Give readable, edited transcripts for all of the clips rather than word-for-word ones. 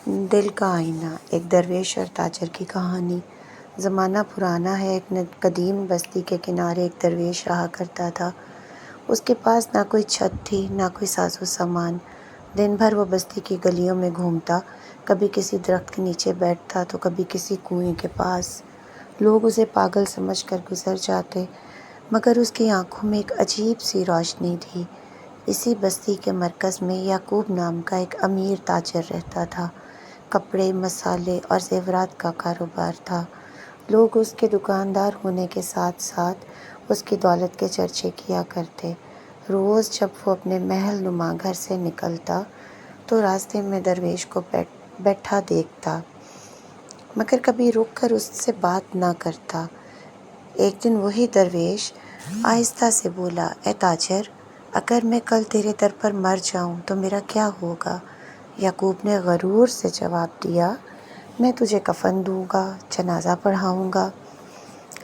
دل کا آئینہ، ایک درویش اور تاجر کی کہانی۔ زمانہ پرانا ہے، ایک قدیم بستی کے کنارے ایک درویش رہا کرتا تھا۔ اس کے پاس نہ کوئی چھت تھی، نہ کوئی ساز و سامان۔ دن بھر وہ بستی کی گلیوں میں گھومتا، کبھی کسی درخت کے نیچے بیٹھتا تو کبھی کسی کنویں کے پاس۔ لوگ اسے پاگل سمجھ کر گزر جاتے، مگر اس کی آنکھوں میں ایک عجیب سی روشنی تھی۔ اسی بستی کے مرکز میں یعقوب نام کا ایک امیر تاجر رہتا تھا۔ کپڑے، مسالے اور زیورات کا کاروبار تھا۔ لوگ اس کے دکاندار ہونے کے ساتھ ساتھ اس کی دولت کے چرچے کیا کرتے۔ روز جب وہ اپنے محل نما گھر سے نکلتا تو راستے میں درویش کو بیٹھا دیکھتا، مگر کبھی رک کر اس سے بات نہ کرتا۔ ایک دن وہی درویش آہستہ سے بولا، اے تاجر، اگر میں کل تیرے در پر مر جاؤں تو میرا کیا ہوگا؟ یعقوب نے غرور سے جواب دیا، میں تجھے کفن دوں گا، جنازہ پڑھاؤں گا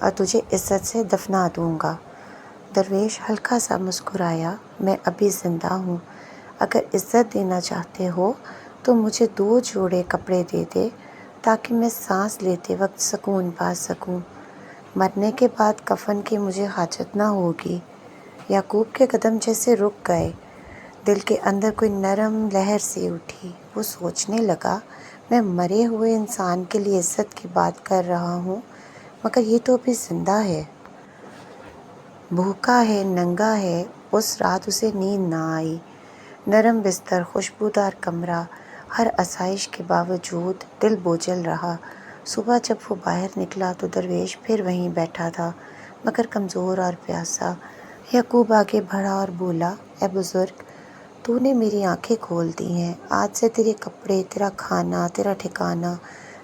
اور تجھے عزت سے دفنا دوں گا۔ درویش ہلکا سا مسکرایا، میں ابھی زندہ ہوں، اگر عزت دینا چاہتے ہو تو مجھے 2 جوڑے کپڑے دے دے تاکہ میں سانس لیتے وقت سکون پا سکوں۔ مرنے کے بعد کفن کی مجھے حاجت نہ ہوگی۔ یعقوب کے قدم جیسے رک گئے، دل کے اندر کوئی نرم لہر سی اٹھی۔ وہ سوچنے لگا، میں مرے ہوئے انسان کے لیے عزت کی بات کر رہا ہوں، مگر یہ تو ابھی زندہ ہے، بھوکا ہے، ننگا ہے۔ اس رات اسے نیند نہ آئی۔ نرم بستر، خوشبودار کمرہ، ہر آسائش کے باوجود دل بوجھل رہا۔ صبح جب وہ باہر نکلا تو درویش پھر وہیں بیٹھا تھا، مگر کمزور اور پیاسا۔ یعقوب آگے بڑھا اور بولا، اے بزرگ، تو نے میری آنکھیں کھول دی ہیں۔ آج سے تیرے کپڑے، تیرا کھانا، تیرا ٹھکانا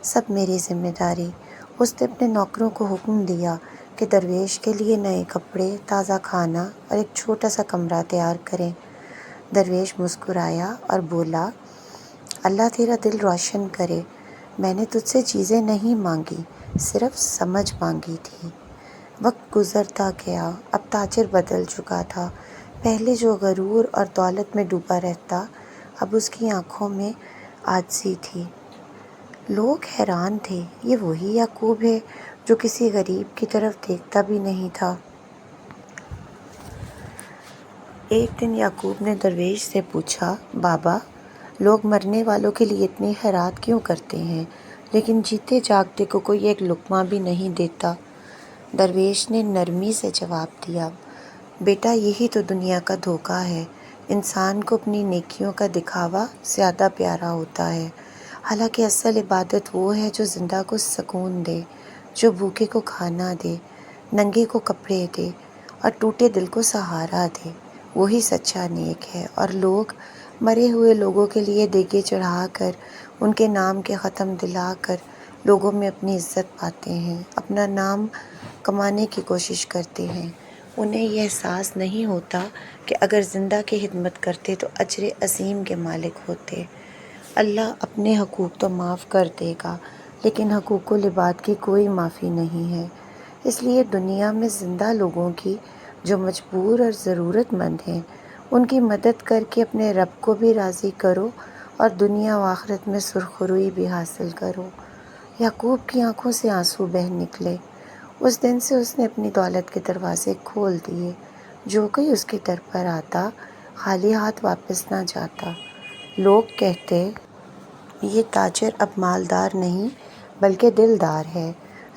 سب میری ذمہ داری۔ اس نے اپنے نوکروں کو حکم دیا کہ درویش کے لیے نئے کپڑے، تازہ کھانا اور ایک چھوٹا سا کمرہ تیار کریں۔ درویش مسکرایا اور بولا، اللہ تیرا دل روشن کرے، میں نے تجھ سے چیزیں نہیں مانگی، صرف سمجھ مانگی تھی۔ وقت گزرتا گیا، اب تاجر بدل چکا تھا۔ پہلے جو غرور اور دولت میں ڈوبا رہتا، اب اس کی آنکھوں میں عاجزی تھی۔ لوگ حیران تھے، یہ وہی یعقوب ہے جو کسی غریب کی طرف دیکھتا بھی نہیں تھا۔ ایک دن یعقوب نے درویش سے پوچھا، بابا، لوگ مرنے والوں کے لیے اتنی خیرات کیوں کرتے ہیں، لیکن جیتے جاگتے کو کوئی ایک لقمہ بھی نہیں دیتا؟ درویش نے نرمی سے جواب دیا، بیٹا، یہی تو دنیا کا دھوکہ ہے۔ انسان کو اپنی نیکیوں کا دکھاوا زیادہ پیارا ہوتا ہے، حالانکہ اصل عبادت وہ ہے جو زندہ کو سکون دے، جو بھوکے کو کھانا دے، ننگے کو کپڑے دے اور ٹوٹے دل کو سہارا دے۔ وہی سچا نیک ہے۔ اور لوگ مرے ہوئے لوگوں کے لیے دیگیں چڑھا کر، ان کے نام کے ختم دلا کر لوگوں میں اپنی عزت پاتے ہیں، اپنا نام کمانے کی کوشش کرتے ہیں۔ انہیں یہ احساس نہیں ہوتا کہ اگر زندہ کی خدمت کرتے تو اجر عظیم کے مالک ہوتے۔ اللہ اپنے حقوق تو معاف کر دے گا، لیکن حقوق العباد کی کوئی معافی نہیں ہے۔ اس لیے دنیا میں زندہ لوگوں کی، جو مجبور اور ضرورت مند ہیں، ان کی مدد کر کے اپنے رب کو بھی راضی کرو اور دنیا و آخرت میں سرخروئی بھی حاصل کرو۔ یعقوب کی آنکھوں سے آنسو بہہ نکلے۔ اس دن سے اس نے اپنی دولت کے دروازے کھول دیے۔ جو کوئی اس کے در پر آتا، خالی ہاتھ واپس نہ جاتا۔ لوگ کہتے، یہ تاجر اب مالدار نہیں بلکہ دلدار ہے۔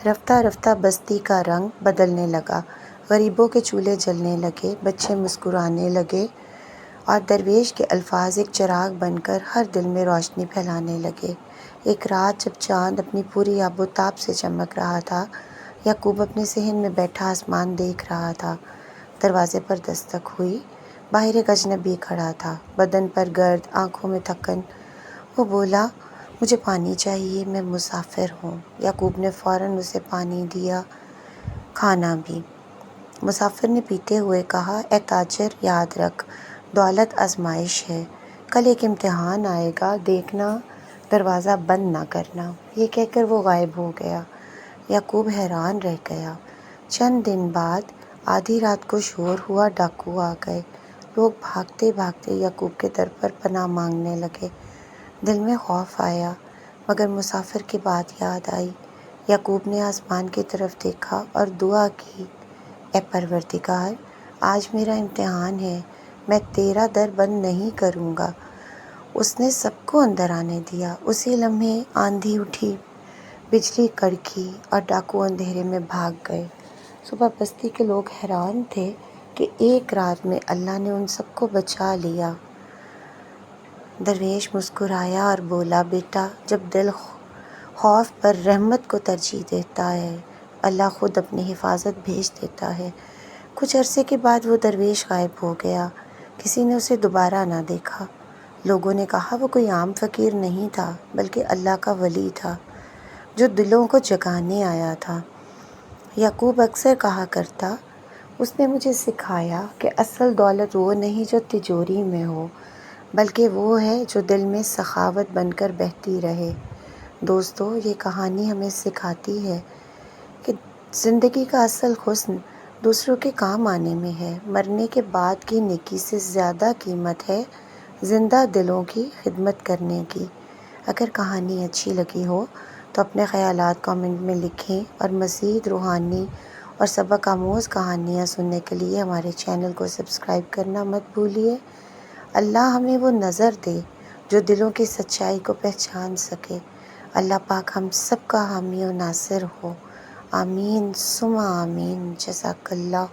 رفتہ رفتہ بستی کا رنگ بدلنے لگا، غریبوں کے چولہے جلنے لگے، بچے مسکرانے لگے اور درویش کے الفاظ ایک چراغ بن کر ہر دل میں روشنی پھیلانے لگے۔ ایک رات جب چاند اپنی پوری آب و تاب سے چمک رہا تھا، یعقوب اپنے صحن میں بیٹھا آسمان دیکھ رہا تھا۔ دروازے پر دستک ہوئی۔ باہر ایک اجنبی کھڑا تھا، بدن پر گرد، آنکھوں میں تھکن۔ وہ بولا، مجھے پانی چاہیے، میں مسافر ہوں۔ یعقوب نے فوراً اسے پانی دیا، کھانا بھی۔ مسافر نے پیتے ہوئے کہا، اے تاجر، یاد رکھ، دولت آزمائش ہے، کل ایک امتحان آئے گا، دیکھنا، دروازہ بند نہ کرنا۔ یہ کہہ کر وہ غائب ہو گیا۔ یعقوب حیران رہ گیا۔ چند دن بعد آدھی رات کو شور ہوا، ڈاکو آ گئے۔ لوگ بھاگتے بھاگتے یعقوب کے در پر پناہ مانگنے لگے۔ دل میں خوف آیا، مگر مسافر کی بات یاد آئی۔ یعقوب نے آسمان کی طرف دیکھا اور دعا کی، اے پروردگار، آج میرا امتحان ہے، میں تیرا در بند نہیں کروں گا۔ اس نے سب کو اندر آنے دیا۔ اسی لمحے آندھی اٹھی، بجلی کڑکی اور ڈاکو اندھیرے میں بھاگ گئے۔ صبح بستی کے لوگ حیران تھے کہ ایک رات میں اللہ نے ان سب کو بچا لیا۔ درویش مسکرایا اور بولا، بیٹا، جب دل خوف پر رحمت کو ترجیح دیتا ہے، اللہ خود اپنی حفاظت بھیج دیتا ہے۔ کچھ عرصے کے بعد وہ درویش غائب ہو گیا۔ کسی نے اسے دوبارہ نہ دیکھا۔ لوگوں نے کہا وہ کوئی عام فقیر نہیں تھا بلکہ اللہ کا ولی تھا جو دلوں کو جگانے آیا تھا۔ یعقوب اکثر کہا کرتا، اس نے مجھے سکھایا کہ اصل دولت وہ نہیں جو تجوری میں ہو، بلکہ وہ ہے جو دل میں سخاوت بن کر بہتی رہے۔ دوستو، یہ کہانی ہمیں سکھاتی ہے کہ زندگی کا اصل حسن دوسروں کے کام آنے میں ہے۔ مرنے کے بعد کی نیکی سے زیادہ قیمت ہے زندہ دلوں کی خدمت کرنے کی۔ اگر کہانی اچھی لگی ہو تو اپنے خیالات کامنٹ میں لکھیں اور مزید روحانی اور سبق آموز کہانیاں سننے کے لیے ہمارے چینل کو سبسکرائب کرنا مت بھولیے۔ اللہ ہمیں وہ نظر دے جو دلوں کی سچائی کو پہچان سکے۔ اللہ پاک ہم سب کا حامی و ناصر ہو۔ آمین ثم آمین۔ جزاک اللہ۔